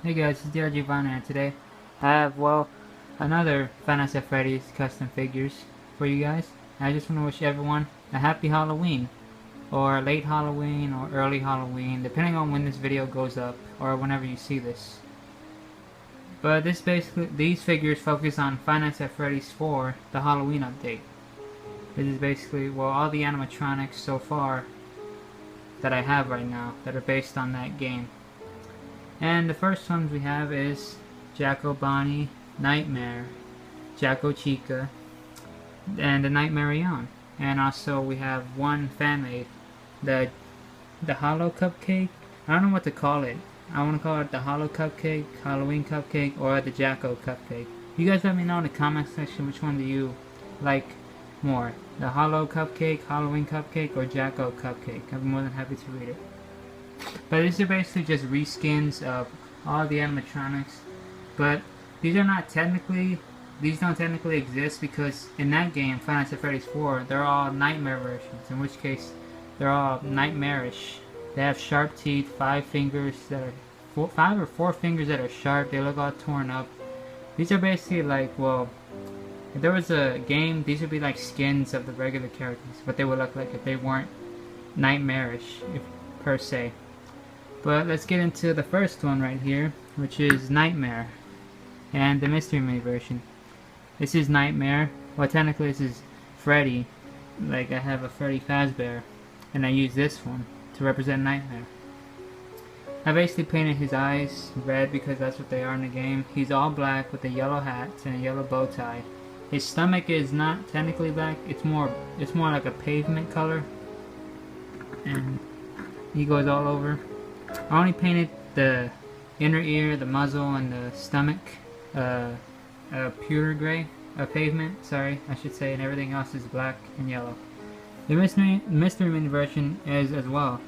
Hey guys, it's DRG and today I have, another FNAF Freddy's custom figures for you guys. I just want to wish everyone a happy Halloween, or late Halloween, or early Halloween, depending on when this video goes up, or whenever you see this. But these figures focus on FNAF Freddy's 4, the Halloween update. This is basically, all the animatronics so far that I have right now that are based on that game. And the first ones we have is Jacko Bonnie, Nightmare, Jacko Chica, and the Nightmare Aeon. And also we have one fan-made, the Hollow Cupcake. I don't know what to call it. I want to call it the Hollow Cupcake, Halloween Cupcake, or the Jacko Cupcake. You guys let me know in the comment section which one do you like more. The Hollow Cupcake, Halloween Cupcake, or Jacko Cupcake. I'd be more than happy to read it. But these are basically just reskins of all the animatronics. But these don't technically exist because in that game, FNAF Freddy's 4, they're all nightmare versions, in which case they're all nightmarish. They have sharp teeth, 5 fingers that are 5 or 4 fingers that are sharp. They look all torn up. These are basically like, if there was a game, these would be like skins of the regular characters, what they would look like if they weren't nightmarish, per se. But let's get into the first one right here, which is Nightmare, and the Mystery Mini version. This is Nightmare. Well, technically this is Freddy. Like, I have a Freddy Fazbear, and I use this one to represent Nightmare. I basically painted his eyes red because that's what they are in the game. He's all black with a yellow hat and a yellow bow tie. His stomach is not technically black. It's more like a pavement color, and he goes all over. I only painted the inner ear, the muzzle, and the stomach pure gray, pavement, sorry, I should say, and everything else is black and yellow. The Mystery Mini version is as well.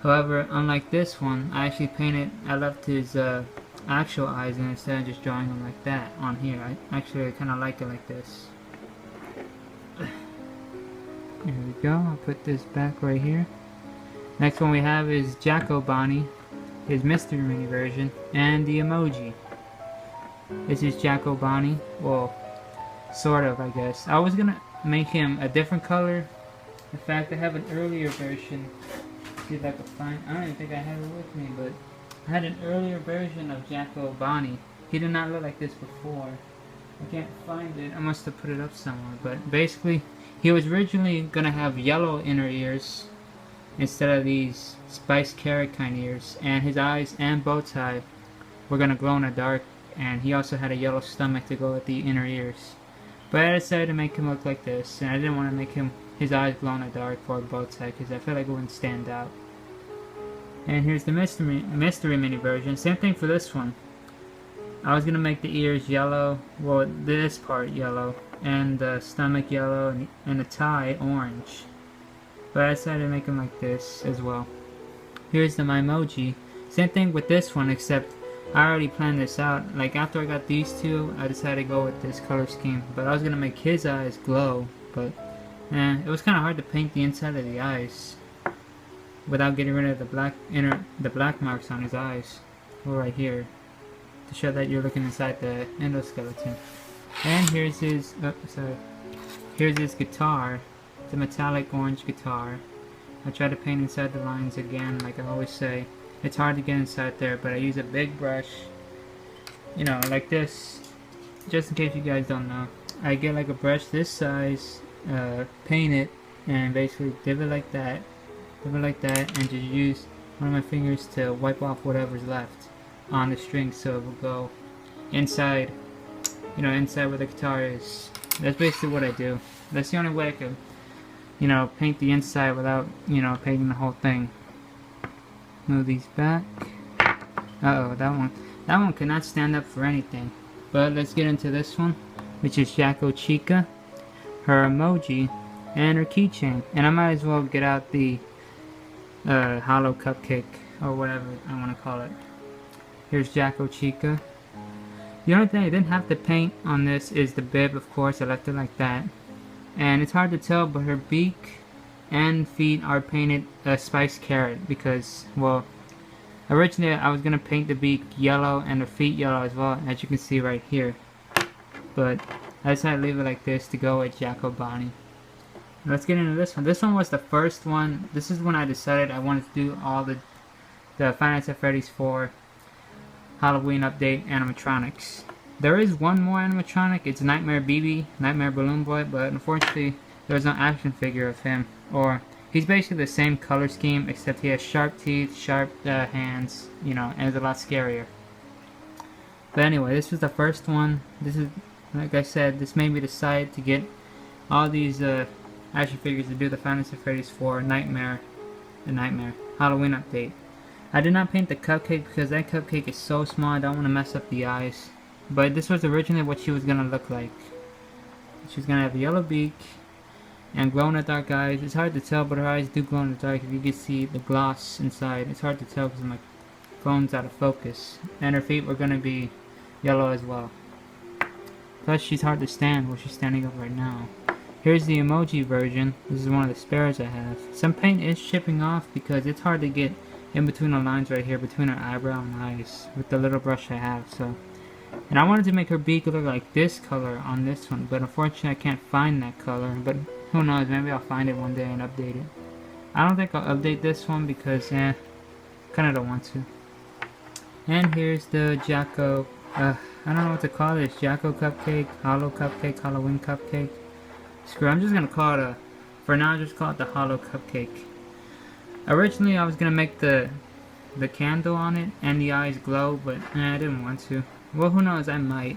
However, unlike this one, I left his actual eyes in instead of just drawing them like that on here. I kind of like it like this. Here we go, I'll put this back right here. Next one we have is Jacko Bonnie, his Mystery Mini version, and the emoji. This is Jacko Bonnie. Well, sort of, I guess. I was gonna make him a different color. In fact, I have an earlier version. See if I can find. I don't even think I have it with me, but I had an earlier version of Jacko Bonnie. He did not look like this before. I can't find it. I must have put it up somewhere. But basically, he was originally gonna have yellow inner ears instead of these spiced carrot kind of ears, and his eyes and bow tie were gonna glow in the dark, and he also had a yellow stomach to go with the inner ears. But I decided to make him look like this, and I didn't want to make his eyes glow in the dark for a bow tie because I feel like it wouldn't stand out. And here's the Mystery Mini version. Same thing for this one. I was gonna make the ears yellow, well, this part yellow, and the stomach yellow, and the tie orange. But I decided to make them like this as well. Here's the Mimoji. Same thing with this one, except I already planned this out. Like, after I got these two, I decided to go with this color scheme. But I was gonna make his eyes glow, but it was kind of hard to paint the inside of the eyes without getting rid of the black marks on his eyes, or right here, to show that you're looking inside the endoskeleton. And here's his guitar. It's a metallic orange guitar. I try to paint inside the lines again, like I always say. It's hard to get inside there, but I use a big brush, you know, like this, just in case you guys don't know. I get like a brush this size, paint it, and basically dip it like that, and just use one of my fingers to wipe off whatever's left on the string so it will go inside, you know, inside where the guitar is. That's basically what I do. That's the only way I can, you know, paint the inside without, you know, painting the whole thing. Move these back. Uh-oh, that one cannot stand up for anything. But let's get into this one, which is Jacko Chica, her emoji, and her keychain. And I might as well get out the Hollow Cupcake, or whatever I want to call it. Here's Jacko Chica. The only thing I didn't have to paint on this is the bib, of course. I left it like that. And it's hard to tell, but her beak and feet are painted a spiced carrot because, well, Originally, I was gonna paint the beak yellow and the feet yellow as well, as you can see right here. But I decided to leave it like this to go with Jacko Bonnie. Let's get into this one. This one was the first one. This is when I decided I wanted to do all the Five Nights at Freddy's 4 Halloween update animatronics. There is one more animatronic. It's Nightmare BB, Nightmare Balloon Boy, but unfortunately there's no action figure of him. Or he's basically the same color scheme, except he has sharp teeth, sharp hands, you know, and it's a lot scarier. But anyway, this was the first one. This is, like I said, this made me decide to get all these action figures to do the Five Nights at Freddy's 4 Nightmare Halloween update. I did not paint the cupcake because that cupcake is so small, I don't want to mess up the eyes. But this was originally what she was going to look like. She's going to have a yellow beak and glow in the dark eyes. It's hard to tell, but her eyes do glow in the dark. If you can see the gloss inside, it's hard to tell because my phone's out of focus. And her feet were going to be yellow as well. Plus she's hard to stand where she's standing up right now. Here's the emoji version. This is one of the spares I have. Some paint is chipping off because it's hard to get in between the lines right here between her eyebrow and eyes with the little brush I have. So, and I wanted to make her beak look like this color on this one, but unfortunately I can't find that color. But who knows, maybe I'll find it one day and update it. I don't think I'll update this one because kinda don't want to. And here's the Jacko, I don't know what to call this, Jacko cupcake, hollow cupcake, Halloween cupcake. Screw, I'm just gonna call it for now just call it the hollow cupcake. Originally I was gonna make the candle on it and the eyes glow, but I didn't want to. Well, who knows, I might.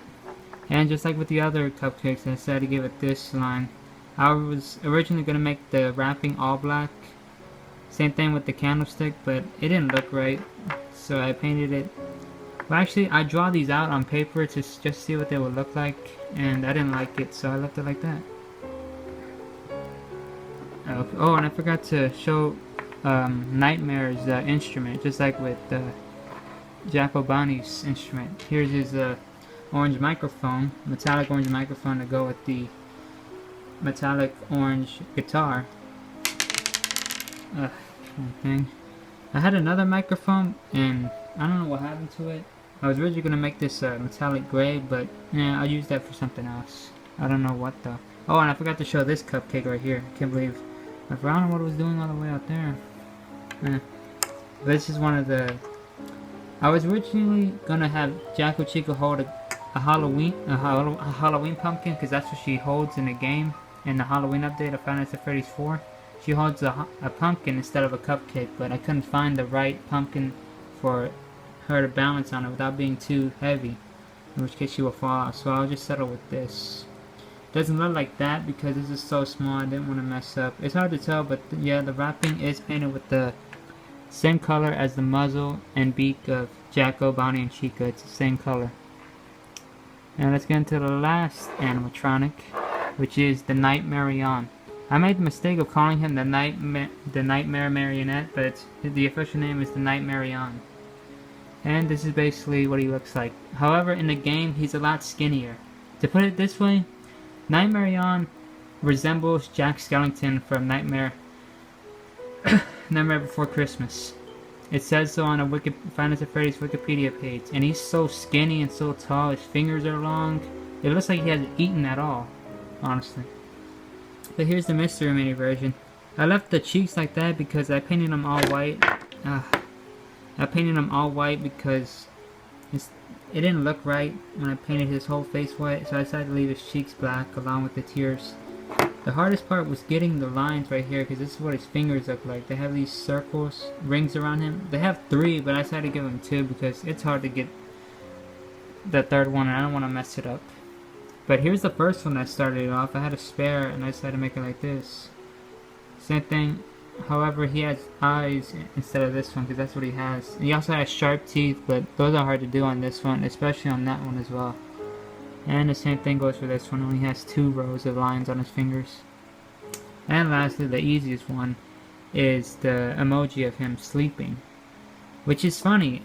And just like with the other cupcakes, I decided to give it this line. I was originally gonna make the wrapping all black. Same thing with the candlestick, but it didn't look right, so I painted it. Well, actually, I draw these out on paper to just see what they would look like, and I didn't like it, so I left it like that. Oh, and I forgot to show Nightmare's instrument, just like with Jacko Bonnie's instrument. Here's his orange microphone, metallic orange microphone to go with the metallic orange guitar. Thing. I had another microphone and I don't know what happened to it. I was originally gonna make this metallic gray, but yeah, I'll use that for something else. I don't know what though. Oh, and I forgot to show this cupcake right here. I can't believe I forgot what it was doing all the way out there. This is one of the. I was originally gonna have Jacko Chica hold a Halloween pumpkin because that's what she holds in the game in the Halloween update of Five Nights at Freddy's 4. She holds a pumpkin instead of a cupcake, but I couldn't find the right pumpkin for her to balance on it without being too heavy, in which case she will fall off. So I'll just settle with this. Doesn't look like that because this is so small. I didn't want to mess up. It's hard to tell, but yeah, the wrapping is painted with the same color as the muzzle and beak of Jacko, Bonnie, and Chica. It's the same color. And let's get into the last animatronic, which is the Nightmare Aeon. I made the mistake of calling him the Nightmare Marionette, but the official name is the Nightmare Aeon. And this is basically what he looks like. However, in the game, he's a lot skinnier. To put it this way, Nightmare Aeon resembles Jack Skellington from Nightmare Before Christmas. It says so on a Five Nights at Freddy's Wikipedia page, and he's so skinny and so tall. His fingers are long. It looks like he hasn't eaten at all, honestly. But here's the Mystery Mini version. I left the cheeks like that because I painted them all white. I painted them all white because it didn't look right when I painted his whole face white, so I decided to leave his cheeks black along with the tears. The hardest part was getting the lines right here because this is what his fingers look like. They have these circles, rings around him. They have 3, but I decided to give him 2 because it's hard to get the third one and I don't want to mess it up. But here's the first one that started it off. I had a spare and I decided to make it like this. Same thing. However, he has eyes instead of this one because that's what he has. He also has sharp teeth, but those are hard to do on this one, especially on that one as well. And the same thing goes for this one. Only has 2 rows of lines on his fingers. And lastly, the easiest one is the emoji of him sleeping, which is funny.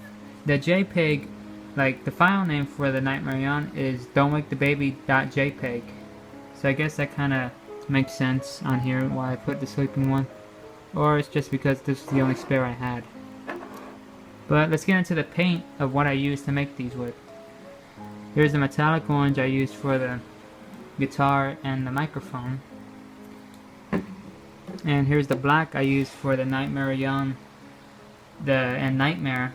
The JPEG, like the file name for the Nightmare Aeon is don'twakethebaby.jpg. So I guess that kind of makes sense on here why I put the sleeping one. Or it's just because this is the only spare I had. But let's get into the paint of what I used to make these with. Here's the metallic orange I used for the guitar and the microphone. And here's the black I used for the Nightmare Young and Nightmare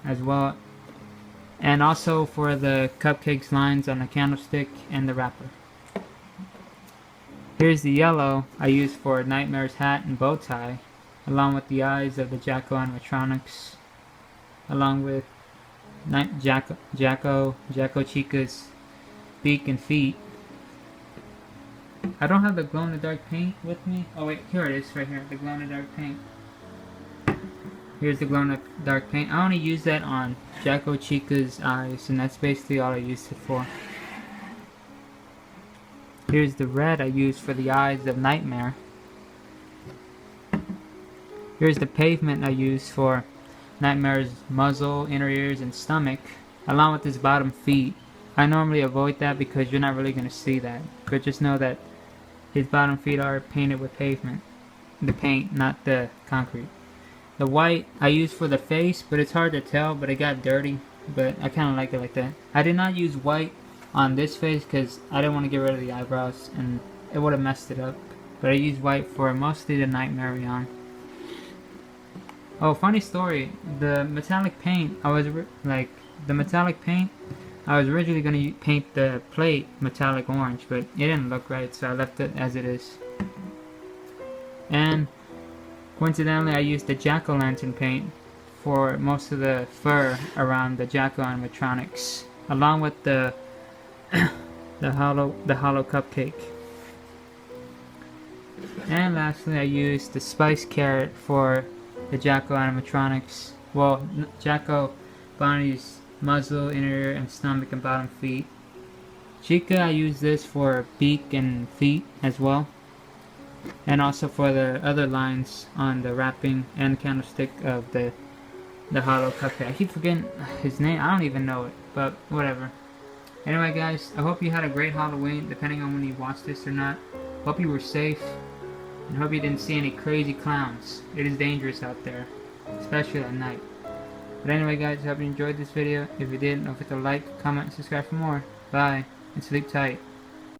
as well. And also for the cupcakes lines on the candlestick and the wrapper. Here's the yellow I used for Nightmare's hat and bow tie, along with the eyes of the Jacko Animatronics, along with Jacko Chica's beak and feet. I don't have the glow-in-the-dark paint with me. Oh wait, here it is right here, the glow-in-the-dark paint. Here's the glow-in-the-dark paint. I only use that on Jacko Chica's eyes, and that's basically all I used it for. Here's the red I used for the eyes of Nightmare. Here's the pavement I used for Nightmare's muzzle, inner ears, and stomach, along with his bottom feet. I normally avoid that because you're not really going to see that, but just know that his bottom feet are painted with pavement. The paint, not the concrete. The white I used for the face, but it's hard to tell, but it got dirty, but I kind of like it like that. I did not use white on this face because I didn't want to get rid of the eyebrows and it would have messed it up. But I used white for mostly the Nightmare Aeon. Oh, funny story. The metallic paint, I was originally going to paint the plate metallic orange, but it didn't look right, so I left it as it is. And coincidentally, I used the jack-o'-lantern paint for most of the fur around the Jacko Animatronics, along with the hollow cupcake. And lastly, I used the spice carrot for the Jacko Animatronics. Well, Jacko Bonnie's muzzle, inner ear, and stomach and bottom feet. Chica, I used this for beak and feet as well. And also for the other lines on the wrapping and candlestick of the hollow cupcake. I keep forgetting his name. I don't even know it, but whatever. Anyway, guys, I hope you had a great Halloween, depending on when you watched this or not. Hope you were safe, and hope you didn't see any crazy clowns. It is dangerous out there, especially at night. But anyway, guys, I hope you enjoyed this video. If you did, don't forget to like, comment, and subscribe for more. Bye, and sleep tight.